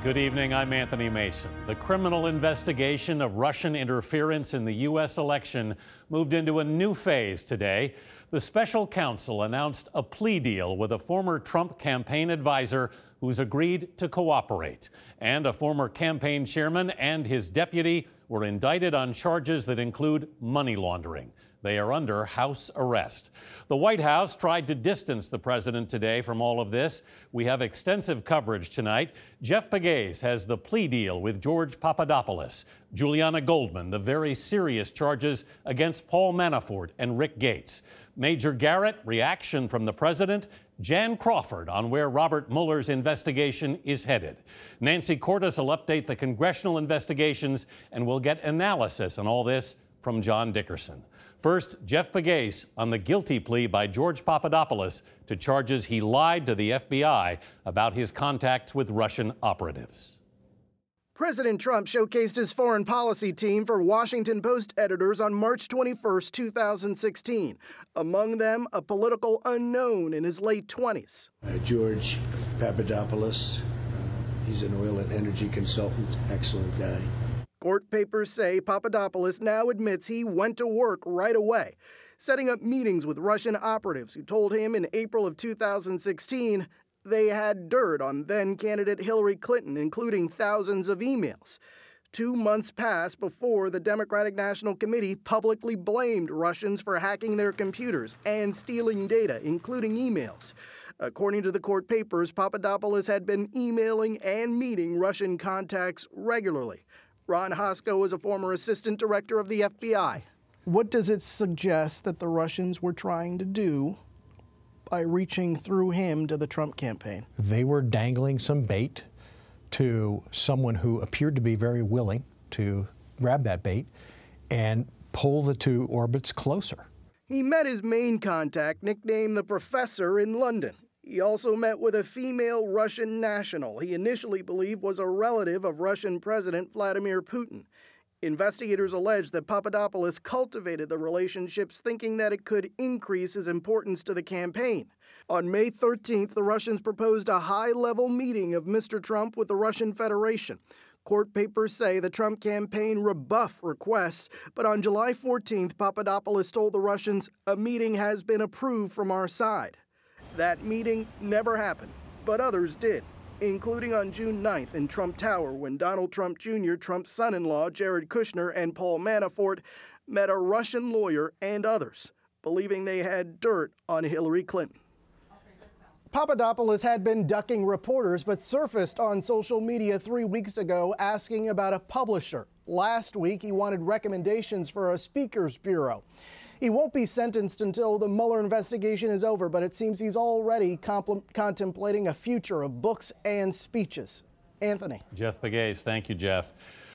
Good evening, I'm Anthony Mason. The criminal investigation of Russian interference in the U.S. election moved into a new phase today. The special counsel announced a plea deal with a former Trump campaign advisor who's agreed to cooperate. And a former campaign chairman and his deputy were indicted on charges that include money laundering. They are under house arrest. The White House tried to distance the president today from all of this. We have extensive coverage tonight. Jeff Pegues has the plea deal with George Papadopoulos. Juliana Goldman, the very serious charges against Paul Manafort and Rick Gates. Major Garrett, reaction from the president. Jan Crawford on where Robert Mueller's investigation is headed. Nancy Cordes will update the congressional investigations, and we'll get analysis on all this from John Dickerson. First, Jeff Pegues on the guilty plea by George Papadopoulos to charges he lied to the FBI about his contacts with Russian operatives. President Trump showcased his foreign policy team for Washington Post editors on March 21, 2016. Among them, a political unknown in his late 20s. George Papadopoulos, he's an oil and energy consultant, excellent guy. Court papers say Papadopoulos now admits he went to work right away, setting up meetings with Russian operatives who told him in April of 2016 they had dirt on then-candidate Hillary Clinton, including thousands of emails. 2 months passed before the Democratic National Committee publicly blamed Russians for hacking their computers and stealing data, including emails. According to the court papers, Papadopoulos had been emailing and meeting Russian contacts regularly. Ron Hosko is a former assistant director of the FBI. What does it suggest that the Russians were trying to do by reaching through him to the Trump campaign? They were dangling some bait to someone who appeared to be very willing to grab that bait and pull the two orbits closer. He met his main contact, nicknamed the Professor, in London. He also met with a female Russian national he initially believed was a relative of Russian President Vladimir Putin. Investigators allege that Papadopoulos cultivated the relationships thinking that it could increase his importance to the campaign. On May 13th, the Russians proposed a high-level meeting of Mr. Trump with the Russian Federation. Court papers say the Trump campaign rebuffed requests, but on July 14th, Papadopoulos told the Russians a meeting has been approved from our side. That meeting never happened, but others did, including on June 9th in Trump Tower when Donald Trump Jr., Trump's son-in-law, Jared Kushner, and Paul Manafort met a Russian lawyer and others, believing they had dirt on Hillary Clinton. Papadopoulos had been ducking reporters, but surfaced on social media 3 weeks ago asking about a publisher. Last week, he wanted recommendations for a speakers bureau. He won't be sentenced until the Mueller investigation is over, but it seems he's already contemplating a future of books and speeches. Anthony. Jeff Pegues, thank you, Jeff.